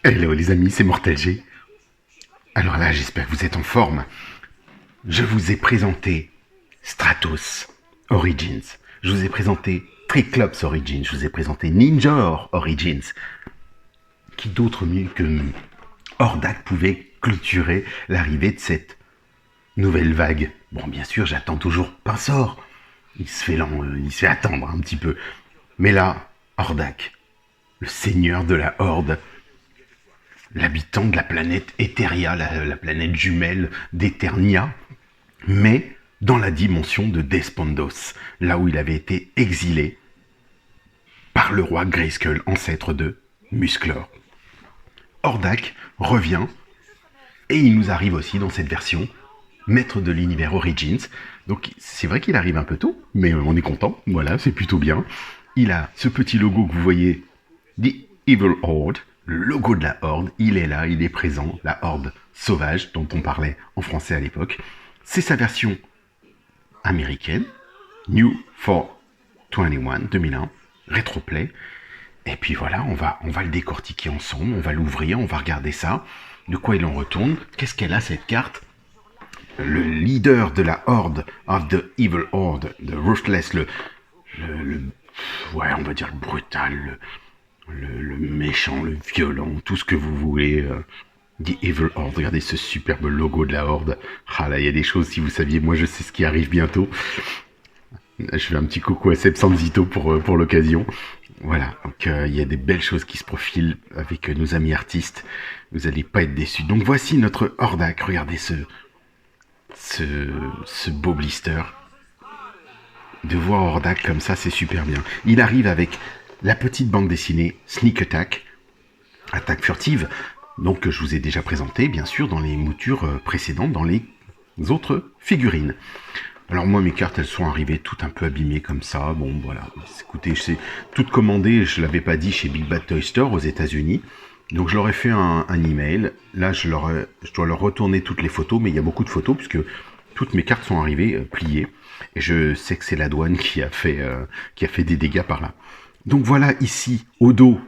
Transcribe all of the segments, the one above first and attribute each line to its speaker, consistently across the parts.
Speaker 1: Hello les amis, c'est Mortel G. Alors là, j'espère que vous êtes en forme. Je vous ai présenté Stratos Origins. Je vous ai présenté Triclops Origins. Je vous ai présenté Ninja Origins. Qui d'autre mieux que Hordak pouvait clôturer l'arrivée de cette nouvelle vague? Bon, bien sûr, j'attends toujours Pinsor. Il se fait attendre un petit peu. Mais là, Hordak, le seigneur de la Horde, l'habitant de la planète Etheria, la planète jumelle d'Eternia, mais dans la dimension de Despondos, là où il avait été exilé par le roi Grayskull, ancêtre de Musclor. Hordak revient, et il nous arrive aussi dans cette version, maître de l'univers Origins. Donc c'est vrai qu'il arrive un peu tôt, mais on est content, voilà, c'est plutôt bien. Il a ce petit logo que vous voyez, The Evil Horde, le logo de la Horde, il est là, il est présent, la Horde sauvage dont on parlait en français à l'époque. C'est sa version américaine, New for 21, 2001, rétroplay. Et puis voilà, on va le décortiquer ensemble, on va l'ouvrir, on va regarder ça. De quoi il en retourne? Qu'est-ce qu'elle a cette carte? Le leader de la Horde, of the Evil Horde, the Ruthless, ouais, on va dire le brutal, le méchant, le violent, tout ce que vous voulez. The Evil Horde, regardez ce superbe logo de la Horde. Ah là, il y a des choses, si vous saviez, moi je sais ce qui arrive bientôt. Je fais un petit coucou à Seb Sanzito pour l'occasion. Voilà, donc il y a des belles choses qui se profilent avec nos amis artistes. Vous n'allez pas être déçus. Donc voici notre Hordak. Regardez ce beau blister. De voir Hordak comme ça, c'est super bien. Il arrive avec la petite bande dessinée Sneak Attack, attaque furtive, donc que je vous ai déjà présenté, bien sûr, dans les moutures précédentes, dans les autres figurines. Alors moi, mes cartes, elles sont arrivées toutes un peu abîmées comme ça. Bon, voilà. Écoutez, c'est toutes commandées, je ne l'avais pas dit, chez Big Bad Toy Store aux États-Unis. Donc je leur ai fait un email. Là, je dois leur retourner toutes les photos, mais il y a beaucoup de photos puisque toutes mes cartes sont arrivées pliées. Et je sais que c'est la douane qui a fait des dégâts par là. Donc voilà, ici, au dos,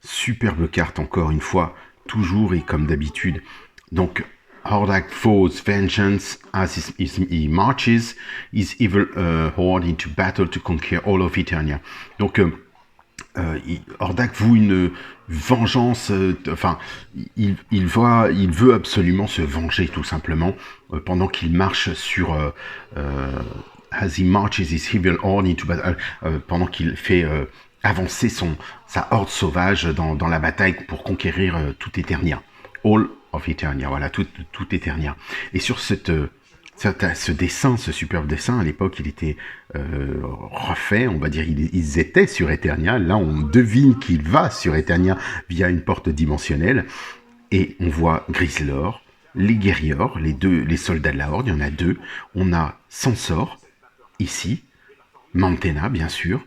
Speaker 1: superbe carte encore une fois, toujours et comme d'habitude. Donc Hordak vows vengeance as he marches his evil horde into battle to conquer all of Eternia. Donc Hordak voue une vengeance, enfin, il veut absolument se venger tout simplement pendant qu'il marche sur as he marches his evil horde into battle, pendant qu'il fait avancer sa horde sauvage dans la bataille pour conquérir tout Eternia. All of Eternia, voilà, tout Eternia. Et sur ce dessin, ce superbe dessin, à l'époque, il était refait, on va dire, ils étaient sur Eternia. Là, on devine qu'il va sur Eternia via une porte dimensionnelle. Et on voit Grislor, les Guerriors, les soldats de la Horde, il y en a deux. On a Sansor, ici, Mantena, bien sûr,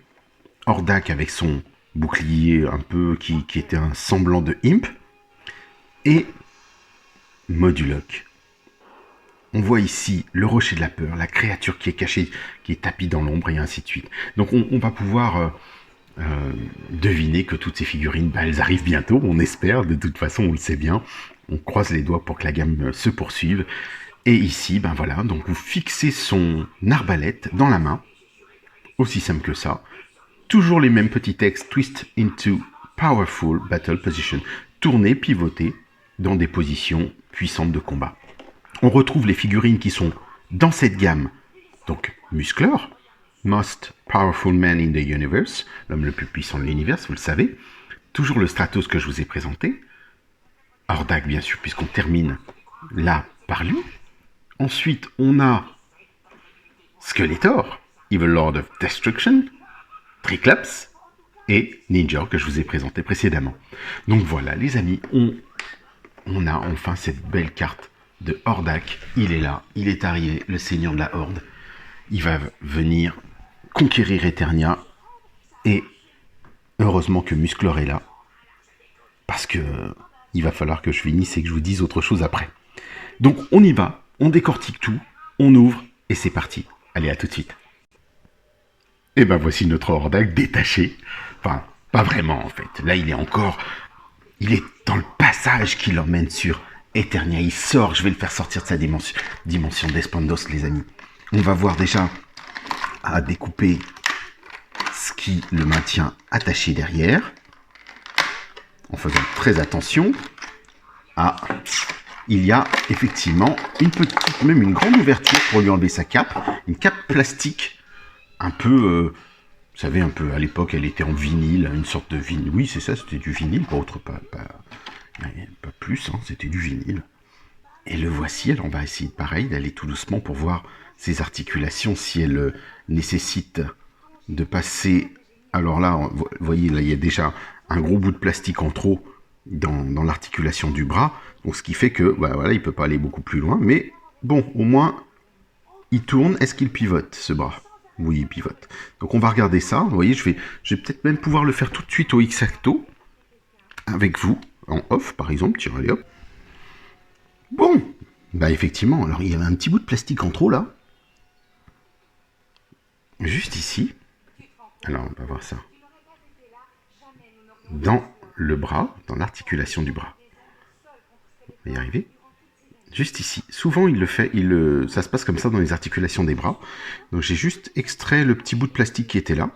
Speaker 1: Hordak avec son bouclier un peu qui était un semblant de Imp, et Modulok. On voit ici le rocher de la peur, la créature qui est cachée, qui est tapie dans l'ombre, et ainsi de suite. Donc on va pouvoir deviner que toutes ces figurines, elles arrivent bientôt, on espère, de toute façon on le sait bien. On croise les doigts pour que la gamme se poursuive. Et ici, ben voilà, donc vous fixez son arbalète dans la main, aussi simple que ça. Toujours les mêmes petits textes, twist into powerful battle position. Tourner, pivoter dans des positions puissantes de combat. On retrouve les figurines qui sont dans cette gamme. Donc Musclor, most powerful man in the universe, l'homme le plus puissant de l'univers, vous le savez. Toujours le Stratos que je vous ai présenté. Hordak, bien sûr, puisqu'on termine là par lui. Ensuite, on a Skeletor, Evil Lord of Destruction, Triclops et Ninja que je vous ai présenté précédemment. Donc voilà, les amis, on a enfin cette belle carte de Hordak. Il est là, il est arrivé, le seigneur de la Horde. Il va venir conquérir Eternia. Et heureusement que Musclor est là. Parce que il va falloir que je finisse et que je vous dise autre chose après. Donc on y va, on décortique tout, on ouvre et c'est parti. Allez, à tout de suite. Et ben voici notre Hordak détaché. Enfin, pas vraiment en fait. Là, il est dans le passage qui l'emmène sur Eternia. Il sort, je vais le faire sortir de sa dimension d'Espandos, les amis. On va voir déjà à découper ce qui le maintient attaché derrière, en faisant très attention. Ah, il y a effectivement une petite, même une grande ouverture pour lui enlever sa cape, une cape plastique, un peu, vous savez, un peu, à l'époque, elle était en vinyle, une sorte de vinyle. Oui, c'est ça, c'était du vinyle, pas plus, hein, c'était du vinyle. Et le voici, alors on va essayer pareil d'aller tout doucement pour voir ses articulations, si elles nécessitent de passer. Alors là, vous voyez, là il y a déjà un gros bout de plastique en trop dans l'articulation du bras, donc ce qui fait que, bah, voilà, il peut pas aller beaucoup plus loin, mais bon, au moins, il tourne. Est-ce qu'il pivote, ce bras? Oui, il pivote. Donc on va regarder ça, vous voyez, je vais peut-être même pouvoir le faire tout de suite au X-Acto, avec vous, en off par exemple, tiens, allez hop. Bon, bah effectivement, alors il y avait un petit bout de plastique en trop là, juste ici. Alors on va voir ça. Dans le bras, dans l'articulation du bras. On va y arriver. Juste ici. Souvent il le fait, ça se passe comme ça dans les articulations des bras. Donc j'ai juste extrait le petit bout de plastique qui était là,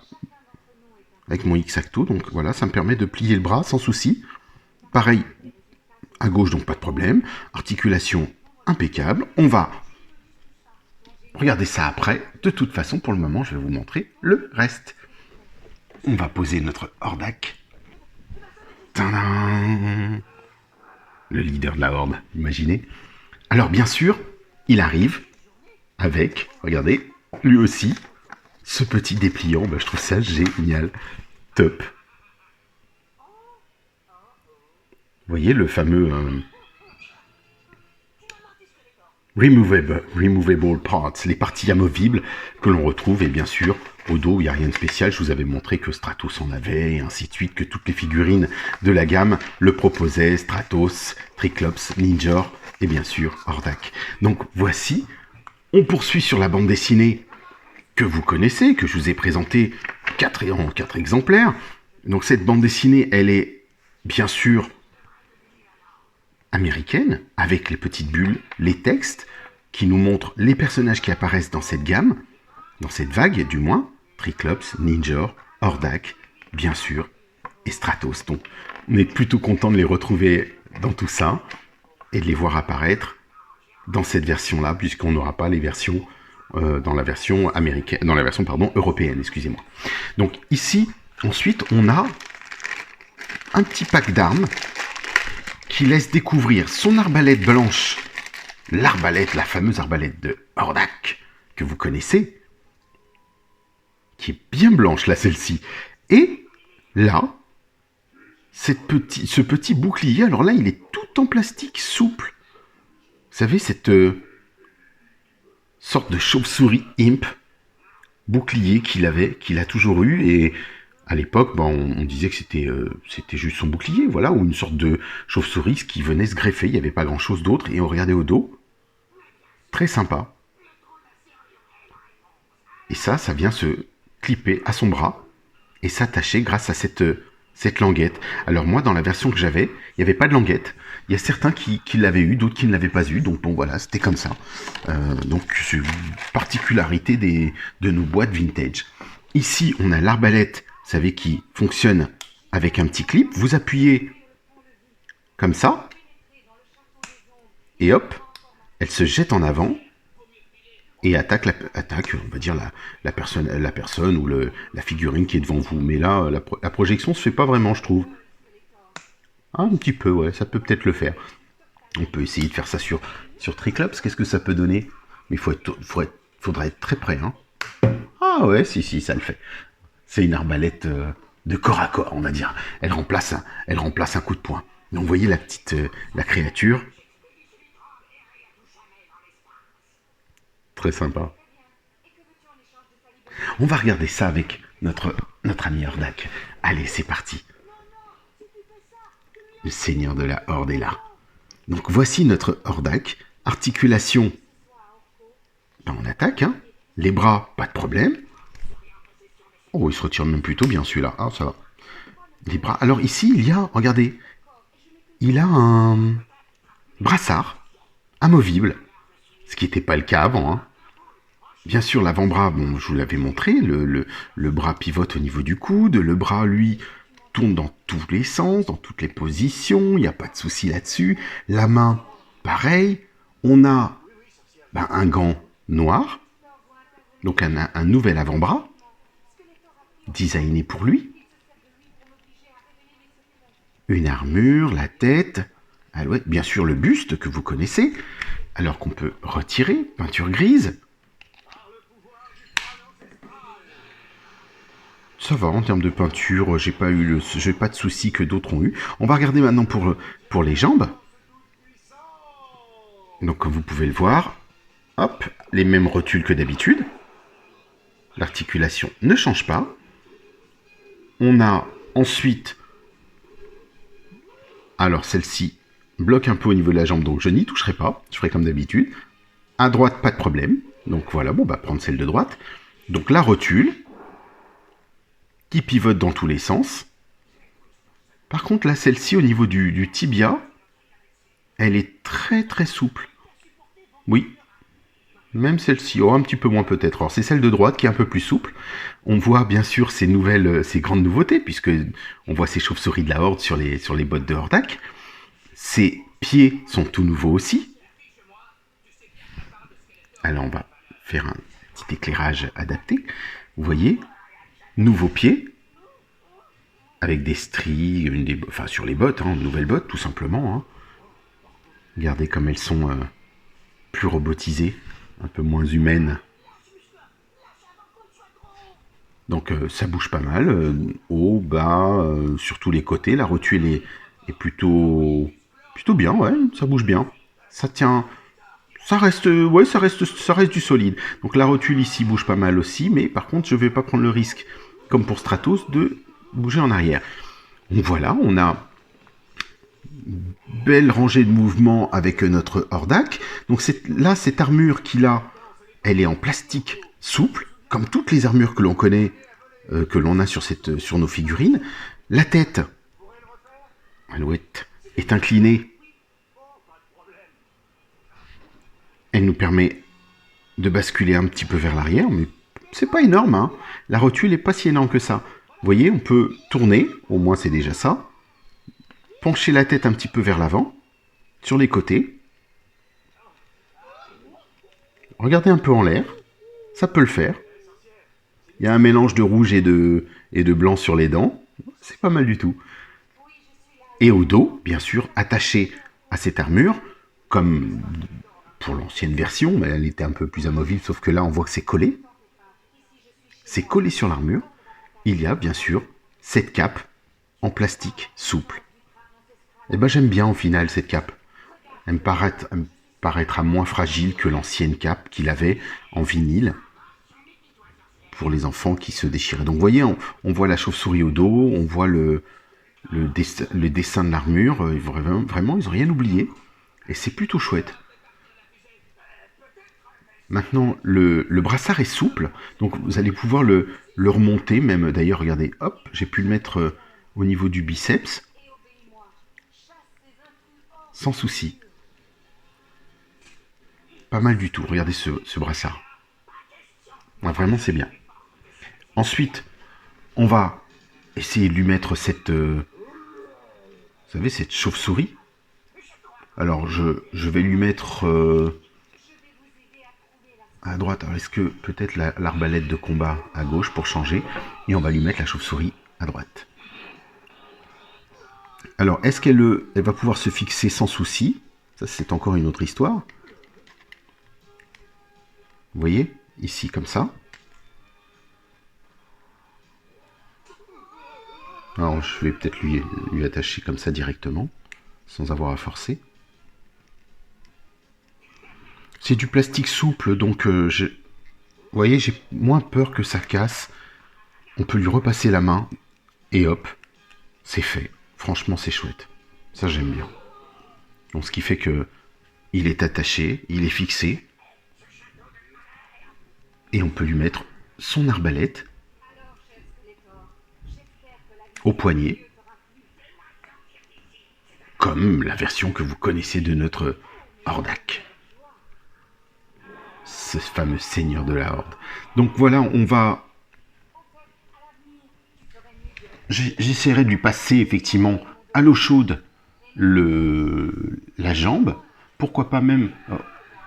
Speaker 1: avec mon X-Acto. Donc voilà, ça me permet de plier le bras sans souci. Pareil, à gauche, donc pas de problème. Articulation impeccable. On va regarder ça après. De toute façon, pour le moment, je vais vous montrer le reste. On va poser notre Hordak. Tadam! Le leader de la horde, imaginez. Alors bien sûr, il arrive avec, regardez, lui aussi, ce petit dépliant. Bah, je trouve ça génial. Top. Vous voyez le fameux removable parts, les parties amovibles que l'on retrouve, et bien sûr, au dos, il n'y a rien de spécial. Je vous avais montré que Stratos en avait, et ainsi de suite, que toutes les figurines de la gamme le proposaient, Stratos, Triclops, Ninja, et bien sûr, Hordak. Donc voici, on poursuit sur la bande dessinée que vous connaissez, que je vous ai présentée en 4 exemplaires. Donc cette bande dessinée, elle est bien sûr américaine, avec les petites bulles, les textes, qui nous montrent les personnages qui apparaissent dans cette gamme, dans cette vague du moins, Triclops, Ninja, Hordak, bien sûr, et Stratos. Donc on est plutôt content de les retrouver dans tout ça, et de les voir apparaître dans cette version-là, puisqu'on n'aura pas les versions dans la version américaine, dans la version européenne, excusez-moi. Donc ici, ensuite, on a un petit pack d'armes qui laisse découvrir son arbalète blanche, l'arbalète, la fameuse arbalète de Hordak, que vous connaissez, qui est bien blanche, là, celle-ci. Et là, ce petit bouclier, alors là, il est tout en plastique souple. Vous savez, cette sorte de chauve-souris imp, bouclier qu'il a toujours eu, et à l'époque, on disait que c'était juste son bouclier, voilà, ou une sorte de chauve-souris qui venait se greffer, il n'y avait pas grand-chose d'autre, et on regardait au dos. Très sympa. Et ça vient se clipper à son bras, et s'attacher grâce à cette languette. Alors moi, dans la version que j'avais, il n'y avait pas de languette. Il y a certains qui l'avaient eu, d'autres qui ne l'avaient pas eu, donc bon voilà, c'était comme ça. Donc c'est une particularité de nos boîtes vintage. Ici, on a l'arbalète, vous savez, qui fonctionne avec un petit clip. Vous appuyez comme ça, et hop, elle se jette en avant, et attaque, on va dire, la personne ou la figurine qui est devant vous. Mais là, la projection se fait pas vraiment, je trouve. Ah, un petit peu, ouais, ça peut peut-être le faire. On peut essayer de faire ça sur Triclops, qu'est-ce que ça peut donner? Mais faudrait être très près, hein. Ah ouais, si, ça le fait. C'est une arbalète de corps à corps, on va dire. Elle remplace un coup de poing. Donc vous voyez la créature. Très sympa. On va regarder ça avec notre ami Hordak. Allez, c'est parti. Le seigneur de la horde est là. Donc voici notre Hordak. Articulation en attaque, hein. Les bras, pas de problème. Oh, il se retire même plutôt bien celui-là. Ah, ça va. Les bras. Alors ici, il y a, regardez, il a un brassard amovible, ce qui n'était pas le cas avant. Hein. Bien sûr, l'avant-bras, bon, je vous l'avais montré, le bras pivote au niveau du coude, le bras, lui, tourne dans tous les sens, dans toutes les positions, il n'y a pas de souci là-dessus. La main, pareil. On a un gant noir, donc un nouvel avant-bras, designé pour lui. Une armure, la tête, ouais, bien sûr le buste que vous connaissez, alors qu'on peut retirer, peinture grise. Ça va, en termes de peinture, j'ai pas de soucis que d'autres ont eu. On va regarder maintenant pour les jambes. Donc comme vous pouvez le voir, hop, les mêmes rotules que d'habitude. L'articulation ne change pas. On a ensuite, alors celle-ci bloque un peu au niveau de la jambe, donc je n'y toucherai pas, je ferai comme d'habitude. À droite, pas de problème. Donc voilà, bon, prendre celle de droite. Donc la rotule, qui pivote dans tous les sens. Par contre, là, celle-ci, au niveau du tibia, elle est très très souple. Oui, même celle-ci, un petit peu moins peut-être. Alors c'est celle de droite qui est un peu plus souple. On voit bien sûr ces grandes nouveautés, puisque on voit ces chauves-souris de la Horde sur les bottes de Hordak. Ses pieds sont tout nouveaux aussi. Alors on va faire un petit éclairage adapté. Vous voyez, nouveaux pieds, avec des stries, sur les bottes, nouvelles bottes tout simplement. Hein. Regardez comme elles sont plus robotisées, un peu moins humaines. Donc ça bouge pas mal, haut, bas, sur tous les côtés. La rotule est plutôt bien, ouais, ça bouge bien. Ça tient, ça reste du solide. Donc la rotule ici bouge pas mal aussi, mais par contre je vais pas prendre le risque, comme pour Stratos, de bouger en arrière. Donc voilà, on a belle rangée de mouvements avec notre Hordak. Donc là, cette armure qu'il a, elle est en plastique souple, comme toutes les armures que l'on connaît, que l'on a sur nos figurines. La tête, Alouette, est inclinée. Elle nous permet de basculer un petit peu vers l'arrière, mais c'est pas énorme. Hein. La rotule n'est pas si énorme que ça. Vous voyez, on peut tourner, au moins c'est déjà ça. Pencher la tête un petit peu vers l'avant, sur les côtés. Regardez un peu en l'air, ça peut le faire. Il y a un mélange de rouge et de blanc sur les dents, c'est pas mal du tout. Et au dos, bien sûr, attaché à cette armure, comme pour l'ancienne version, mais elle était un peu plus amovible, sauf que là on voit que c'est collé. C'est collé sur l'armure. Il y a bien sûr cette cape en plastique souple. Et j'aime bien au final cette cape. Elle me paraîtra moins fragile que l'ancienne cape qu'il avait en vinyle pour les enfants qui se déchiraient. Donc vous voyez, on voit la chauve-souris au dos, on voit le dessin de l'armure. Vraiment, ils n'ont rien oublié. Et c'est plutôt chouette. Maintenant, le brassard est souple, donc vous allez pouvoir le remonter, même d'ailleurs, regardez, hop, j'ai pu le mettre au niveau du biceps, sans souci. Pas mal du tout, regardez ce brassard. Ouais, vraiment, c'est bien. Ensuite, on va essayer de lui mettre cette, vous savez, cette chauve-souris. Alors, je vais lui mettre à droite. Alors, est-ce que peut-être l'arbalète de combat à gauche pour changer, et on va lui mettre la chauve-souris à droite. Alors, est-ce qu'elle va pouvoir se fixer sans souci? Ça, c'est encore une autre histoire. Vous voyez, ici, comme ça. Alors, je vais peut-être lui attacher comme ça directement, sans avoir à forcer. C'est du plastique souple, donc, vous voyez, j'ai moins peur que ça casse. On peut lui repasser la main, et hop, c'est fait. Franchement, c'est chouette. Ça, j'aime bien. Donc, ce qui fait que il est attaché, il est fixé. Et on peut lui mettre son arbalète au poignet. comme la version que vous connaissez de notre Hordak. Ce fameux seigneur de la Horde. Donc voilà, on va... J'essaierai de lui passer effectivement à l'eau chaude la jambe. Pourquoi pas même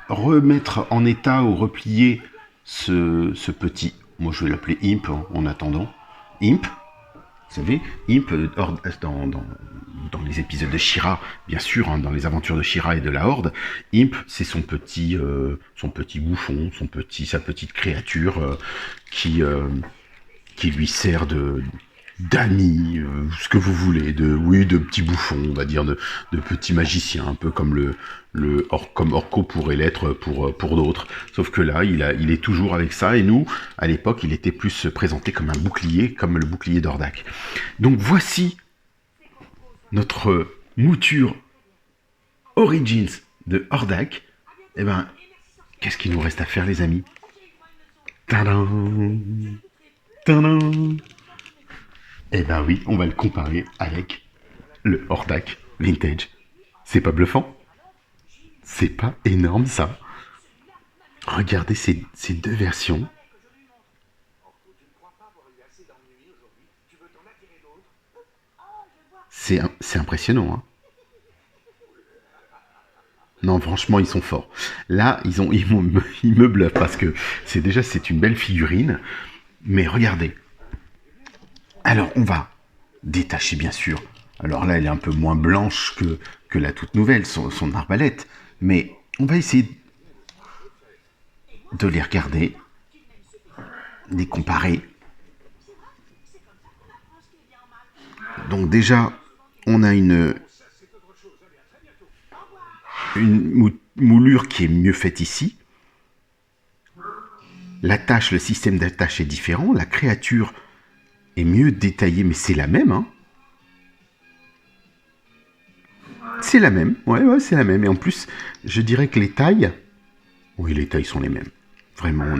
Speaker 1: remettre en état ou replier ce petit... Moi je vais l'appeler Imp en attendant. Imp, vous savez, Imp, dans les épisodes de She-Ra, bien sûr, hein, dans les aventures de She-Ra et de la Horde, Imp, c'est son petit bouffon, sa petite créature qui lui sert d'ami, ce que vous voulez, de petit bouffon, on va dire, de petit magicien, un peu comme comme Orko pourrait l'être pour d'autres. Sauf que là, il est toujours avec ça, et nous, à l'époque, il était plus présenté comme un bouclier, comme le bouclier d'Hordak. Donc voici notre mouture Origins de Hordak. Eh ben, qu'est-ce qu'il nous reste à faire, les amis? Tadam! Tadam! Eh ben oui, on va le comparer avec le Hordak Vintage. C'est pas bluffant? C'est pas énorme, ça? Regardez ces deux versions. C'est impressionnant, hein? Non, franchement, ils sont forts. Là, ils me bluffent parce que c'est une belle figurine. Mais regardez. Alors, on va détacher, bien sûr. Alors là, elle est un peu moins blanche que la toute nouvelle, son arbalète. Mais on va essayer de les regarder, de les comparer. Donc déjà, on a une moulure qui est mieux faite ici. L'attache, le système d'attache est différent. La créature est mieux détaillée, mais c'est la même, hein. C'est la même, ouais, c'est la même. Et en plus, je dirais que les tailles... Oui, les tailles sont les mêmes. Vraiment,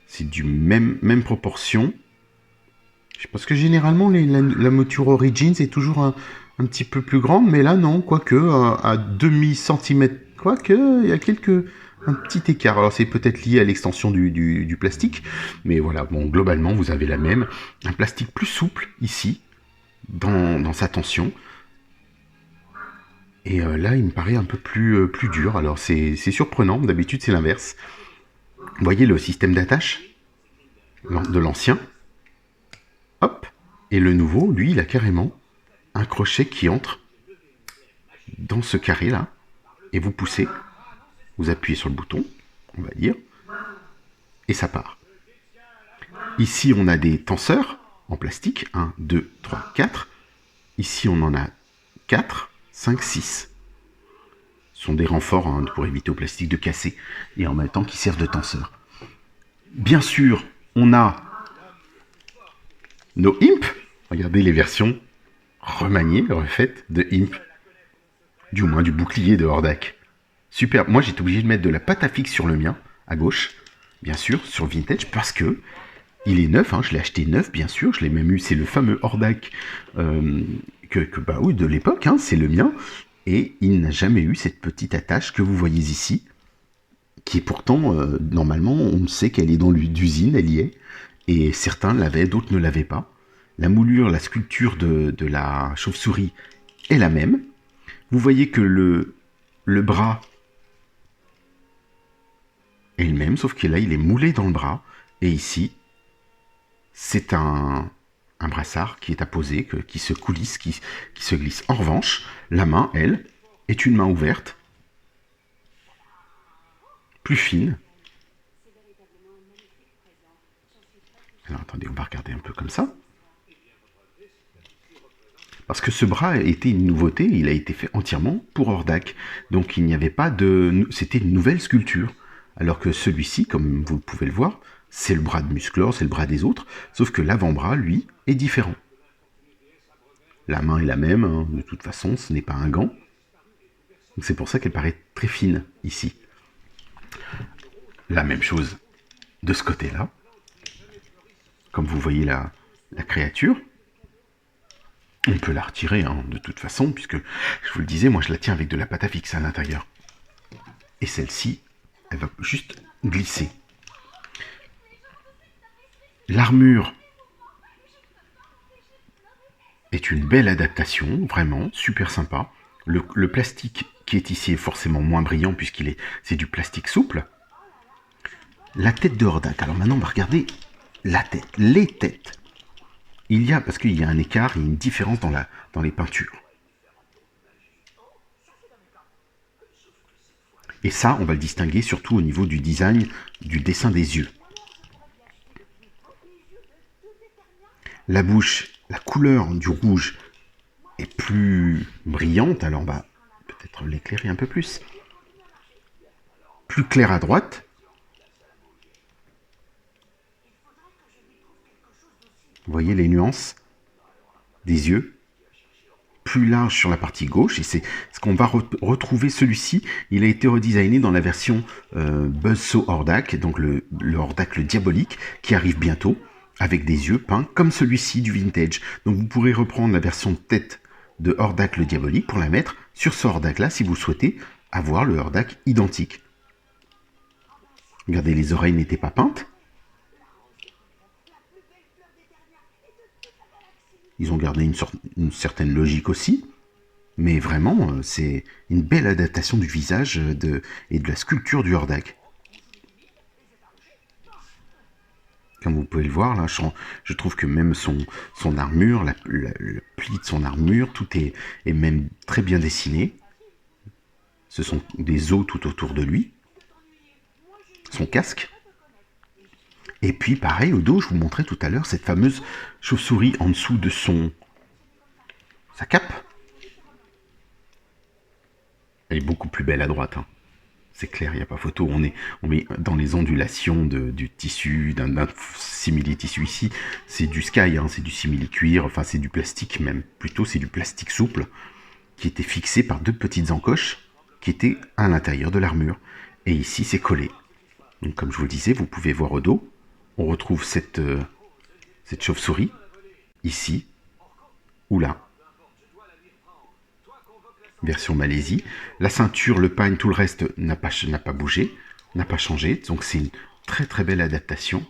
Speaker 1: c'est du même proportion. Parce que généralement, la mouture Origins est toujours un petit peu plus grande, mais là, non, quoique, à demi-centimètre, quoique, il y a un petit écart. Alors, c'est peut-être lié à l'extension du plastique, mais voilà, bon, globalement, vous avez la même. Un plastique plus souple, ici, dans sa tension. Et là, il me paraît un peu plus dur. Alors, c'est surprenant. D'habitude, c'est l'inverse. Vous voyez le système d'attache de l'ancien. Hop. Et le nouveau, lui, il a carrément un crochet qui entre dans ce carré-là. Et vous poussez. Vous appuyez sur le bouton, on va dire. Et ça part. Ici, on a des tenseurs en plastique. 1, 2, 3, 4. Ici, on en a 4, 5, 6. Ce sont des renforts pour éviter au plastique de casser. Et en même temps, qui servent de tenseur. Bien sûr, on a nos Imp. Regardez les versions remaniées, refaites de Imp. Du moins, du bouclier de Hordak. Super. Moi, j'étais obligé de mettre de la pâte à fixe sur le mien, à gauche. Bien sûr, sur Vintage, parce que il est neuf, hein, je l'ai acheté neuf, bien sûr, je l'ai même eu, c'est le fameux Hordak de l'époque, hein, c'est le mien, et il n'a jamais eu cette petite attache que vous voyez ici, qui est pourtant, normalement, on sait qu'elle est dans d'usine, elle y est, et certains l'avaient, d'autres ne l'avaient pas. La moulure, la sculpture de la chauve-souris est la même. Vous voyez que le bras est le même, sauf que là, il est moulé dans le bras, et ici, c'est un brassard qui est apposé, qui se coulisse, qui se glisse. En revanche, la main, elle, est une main ouverte, plus fine. Alors attendez, on va regarder un peu comme ça. Parce que ce bras était une nouveauté, il a été fait entièrement pour Hordak. Donc il n'y avait pas de... C'était une nouvelle sculpture. Alors que celui-ci, comme vous pouvez le voir, c'est le bras de Musclor, c'est le bras des autres, sauf que l'avant-bras, lui, est différent. La main est la même, hein, de toute façon, ce n'est pas un gant. C'est pour ça qu'elle paraît très fine, ici. La même chose de ce côté-là. Comme vous voyez la créature. On peut la retirer, hein, de toute façon, puisque, je vous le disais, moi je la tiens avec de la pâte à fixe à l'intérieur. Et celle-ci, elle va juste glisser. L'armure est une belle adaptation, vraiment, super sympa. Le plastique qui est ici est forcément moins brillant c'est du plastique souple. La tête de Hordak. Alors maintenant, on va regarder la tête, les têtes. Parce qu'il y a un écart et une différence dans les peintures. Et ça, on va le distinguer surtout au niveau du design, du dessin des yeux. La bouche, la couleur du rouge est plus brillante, alors on va peut-être l'éclairer un peu plus. Plus clair à droite. Vous voyez les nuances des yeux. Plus large sur la partie gauche, et c'est ce qu'on va retrouver. Celui-ci, il a été redesigné dans la version Buzzsaw Hordak, donc le Hordak le diabolique, qui arrive bientôt, avec des yeux peints comme celui-ci du vintage. Donc vous pourrez reprendre la version de tête de Hordak le diabolique pour la mettre sur ce Hordak là si vous souhaitez avoir le Hordak identique. Regardez, les oreilles n'étaient pas peintes. Ils ont gardé une certaine logique aussi. Mais vraiment, c'est une belle adaptation du visage et de la sculpture du Hordak. Comme vous pouvez le voir, là, je trouve que même son armure, le pli de son armure, tout est même très bien dessiné. Ce sont des os tout autour de lui. Son casque. Et puis pareil, au dos, je vous montrais tout à l'heure cette fameuse chauve-souris en dessous de sa cape. Elle est beaucoup plus belle à droite, hein. C'est clair, il n'y a pas photo. On est dans les ondulations du tissu, d'un simili-tissu ici. C'est du sky, hein, c'est du simili-cuir, enfin c'est du plastique même. Plutôt c'est du plastique souple qui était fixé par deux petites encoches qui étaient à l'intérieur de l'armure. Et ici c'est collé. Donc comme je vous le disais, vous pouvez voir au dos. On retrouve cette chauve-souris, ici, ou là. Version Malaisie. La ceinture, le pagne, tout le reste n'a pas bougé, n'a pas changé. Donc c'est une très très belle adaptation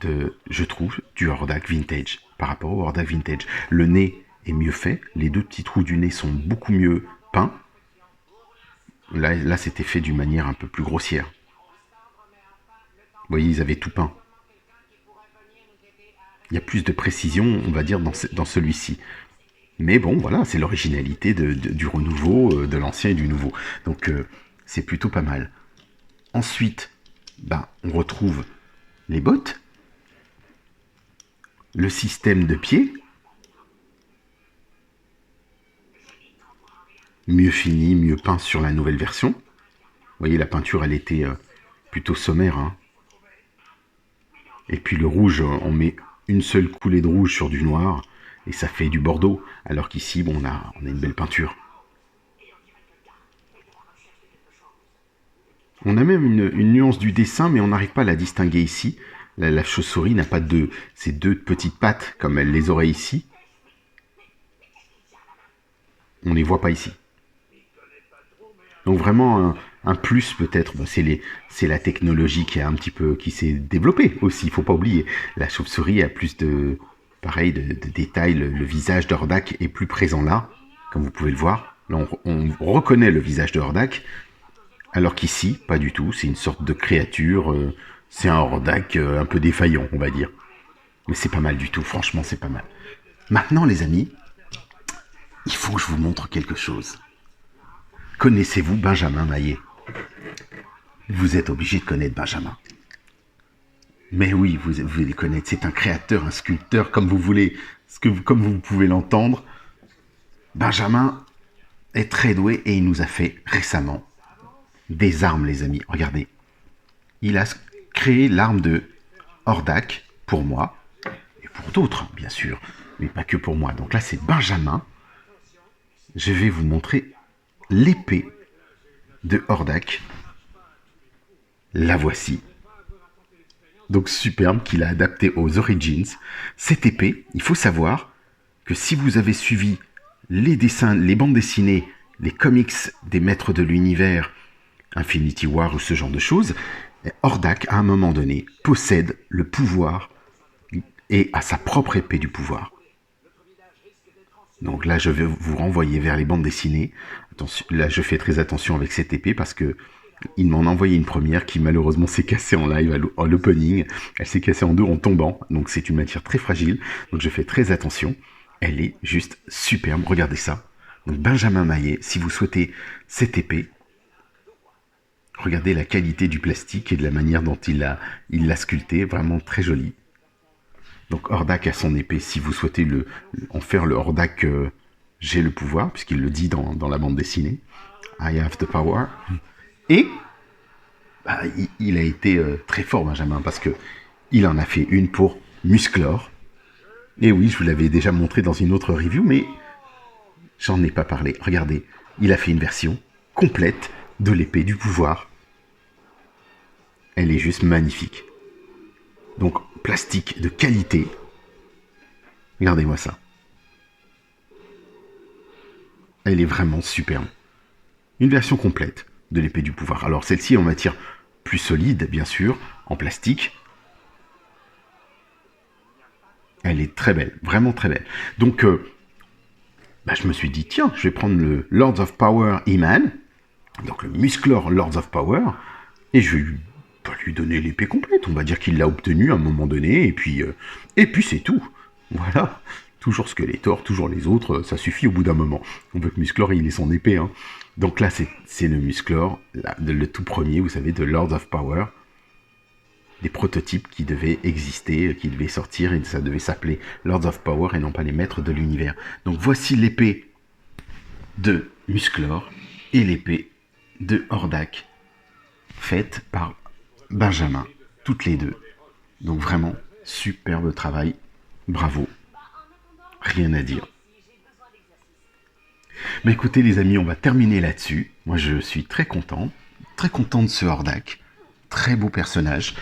Speaker 1: je trouve, du Hordak Vintage par rapport au Hordak Vintage. Le nez est mieux fait, les deux petits trous du nez sont beaucoup mieux peints. Là c'était fait d'une manière un peu plus grossière. Vous voyez, ils avaient tout peint. Il y a plus de précision, on va dire, dans celui-ci. Mais bon, voilà, c'est l'originalité du renouveau, de l'ancien et du nouveau. Donc, c'est plutôt pas mal. Ensuite, on retrouve les bottes, le système de pied, mieux fini, mieux peint sur la nouvelle version. Vous voyez, la peinture, elle était plutôt sommaire, hein. Et puis le rouge, on met une seule coulée de rouge sur du noir, et ça fait du bordeaux, alors qu'ici, on a une belle peinture. On a même une nuance du dessin, mais on n'arrive pas à la distinguer ici. La chauve-souris n'a pas ces deux petites pattes, comme elle les aurait ici. On ne les voit pas ici. Donc vraiment, un plus peut-être, c'est la technologie qui s'est développée aussi, il ne faut pas oublier. La chauve-souris a plus de détails, le visage d'Hordak est plus présent là, comme vous pouvez le voir. Là, on reconnaît le visage de Hordak, alors qu'ici, pas du tout, c'est une sorte de créature, c'est un Hordak un peu défaillant, on va dire. Mais c'est pas mal du tout, franchement, c'est pas mal. Maintenant, les amis, il faut que je vous montre quelque chose. Connaissez-vous Benjamin Maillet? Vous êtes obligé de connaître Benjamin. Mais oui, vous les connaître. C'est un créateur, un sculpteur, comme vous voulez, comme vous pouvez l'entendre. Benjamin est très doué et il nous a fait récemment des armes, les amis. Regardez. Il a créé l'arme de Hordak pour moi et pour d'autres, bien sûr, mais pas que pour moi. Donc là, c'est Benjamin. Je vais vous montrer l'épée de Hordak. La voici. Donc superbe, qu'il a adapté aux Origins. Cette épée, il faut savoir que si vous avez suivi les dessins, les bandes dessinées, les comics des maîtres de l'univers, Infinity War ou ce genre de choses, Hordak, à un moment donné, possède le pouvoir et a sa propre épée du pouvoir. Donc là, je vais vous renvoyer vers les bandes dessinées. Attention, là, je fais très attention avec cette épée parce que il m'en a envoyé une première qui malheureusement s'est cassée en live à l'opening. Elle s'est cassée en deux en tombant, donc c'est une matière très fragile. Donc je fais très attention. Elle est juste superbe, regardez ça. Donc Benjamin Maillet, si vous souhaitez cette épée, regardez la qualité du plastique et de la manière dont il l'a sculpté, vraiment très joli. Donc Hordak a son épée, si vous souhaitez en faire le Hordak, j'ai le pouvoir, puisqu'il le dit dans la bande dessinée. I have the power. Et bah, il a été très fort, Benjamin, parce que il en a fait une pour Musclor. Et oui, je vous l'avais déjà montré dans une autre review, mais j'en ai pas parlé. Regardez, il a fait une version complète de l'épée du pouvoir. Elle est juste magnifique. Donc, plastique de qualité. Regardez-moi ça. Elle est vraiment superbe. Une version complète de l'épée du pouvoir. Alors, celle-ci est en matière plus solide, bien sûr, en plastique. Elle est très belle, vraiment très belle. Donc, je me suis dit, tiens, je vais prendre le Lords of Power He-Man, donc le Musclor Lords of Power, et je vais pas lui donner l'épée complète. On va dire qu'il l'a obtenue à un moment donné, et puis c'est tout. Voilà. Toujours Skeletor, toujours les autres, ça suffit au bout d'un moment. On veut que Musclor, il ait son épée. Hein. Donc là, c'est le Musclor, le tout premier, vous savez, de Lords of Power. Des prototypes qui devaient exister, qui devaient sortir, et ça devait s'appeler Lords of Power et non pas les maîtres de l'univers. Donc voici l'épée de Musclor et l'épée de Hordak, faite par Benjamin, toutes les deux. Donc vraiment, superbe travail, bravo, rien à dire. Mais écoutez les amis, on va terminer là-dessus. Moi je suis très content de ce Hordak, très beau personnage.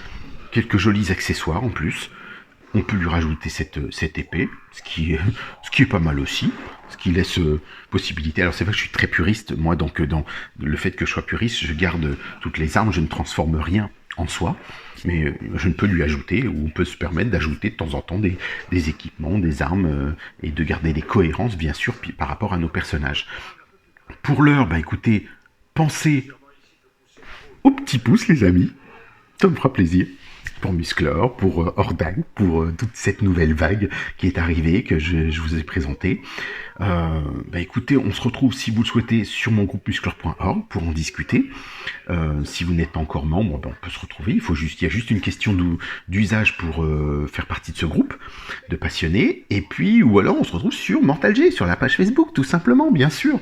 Speaker 1: Quelques jolis accessoires en plus. On peut lui rajouter cette épée, ce qui est pas mal aussi, ce qui laisse possibilité. Alors c'est vrai que je suis très puriste, moi, donc dans le fait que je sois puriste, je garde toutes les armes, je ne transforme rien en soi, mais je ne peux lui ajouter, ou on peut se permettre d'ajouter de temps en temps des équipements, des armes, et de garder des cohérences, bien sûr, par rapport à nos personnages. Pour l'heure, écoutez, pensez au petit pouce, les amis, ça me fera plaisir. Pour Musclor, pour Hordak, pour toute cette nouvelle vague qui est arrivée, que je vous ai présentée. Écoutez, on se retrouve, si vous le souhaitez, sur mon groupe musclor.org pour en discuter. Si vous n'êtes pas encore membre, on peut se retrouver. Il y a juste une question d'usage pour faire partie de ce groupe de passionnés. Et puis, ou alors on se retrouve sur Mortal G, sur la page Facebook, tout simplement, bien sûr.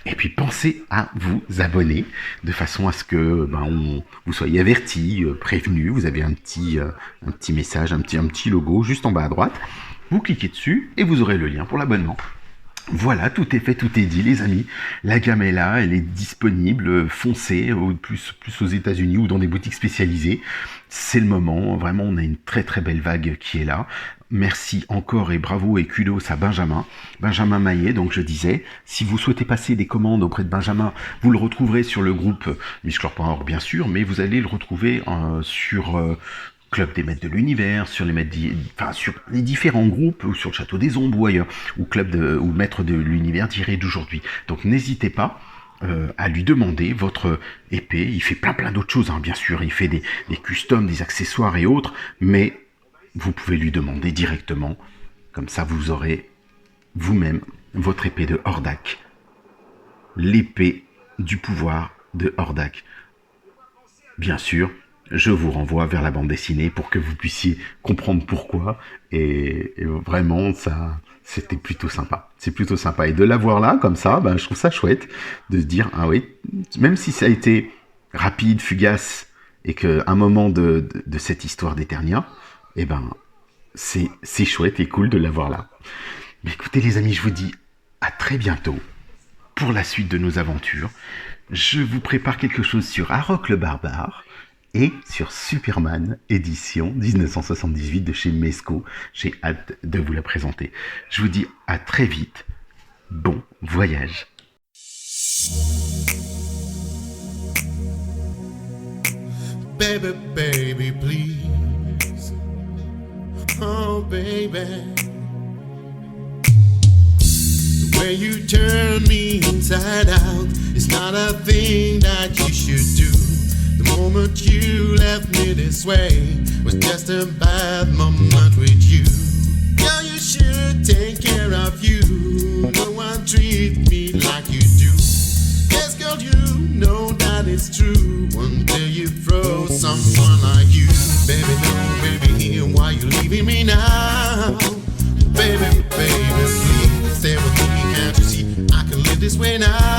Speaker 1: Et puis pensez à vous abonner de façon à ce que vous soyez avertis, prévenus. Vous avez un petit message, un petit logo juste en bas à droite. Vous cliquez dessus et vous aurez le lien pour l'abonnement. Voilà, tout est fait, tout est dit, les amis. La gamme est là, elle est disponible. Foncez, plus aux États-Unis ou dans des boutiques spécialisées. C'est le moment. Vraiment, on a une très très belle vague qui est là. Merci encore et bravo et kudos à Benjamin Maillet. Donc je disais, si vous souhaitez passer des commandes auprès de Benjamin, vous le retrouverez sur le groupe musclor.org bien sûr, mais vous allez le retrouver sur Club des Maîtres de l'Univers, sur les différents groupes, ou sur le Château des Ombres ou ailleurs, ou ou Maîtres de l'Univers d'aujourd'hui. Donc n'hésitez pas à lui demander votre épée. Il fait plein d'autres choses, hein, bien sûr. Il fait des customs, des accessoires et autres, mais vous pouvez lui demander directement. Comme ça, vous aurez vous-même votre épée de Hordak. L'épée du pouvoir de Hordak. Bien sûr, je vous renvoie vers la bande dessinée pour que vous puissiez comprendre pourquoi. Et vraiment, ça, c'était plutôt sympa. C'est plutôt sympa. Et de l'avoir là, comme ça, je trouve ça chouette de se dire, ah oui, même si ça a été rapide, fugace, et qu'un moment de cette histoire d'Eternia, c'est chouette et cool de l'avoir là. Mais écoutez les amis, je vous dis à très bientôt pour la suite de nos aventures. Je vous prépare quelque chose sur Arok le Barbare. et sur Superman édition 1978 de chez Mesco. J'ai hâte de vous la présenter. Je vous dis à très vite. Bon voyage.
Speaker 2: Baby, baby, please. Oh, baby. The way you turn me inside out is not a thing that you should do. The moment you left me this way was just a bad moment with you. Girl, you should take care of you. No one treat me like you do. Yes, girl, you know that it's true until you throw someone like you. Baby, no, baby, why you leaving me now? Baby, baby, please stay with me, can't you see I can live this way now?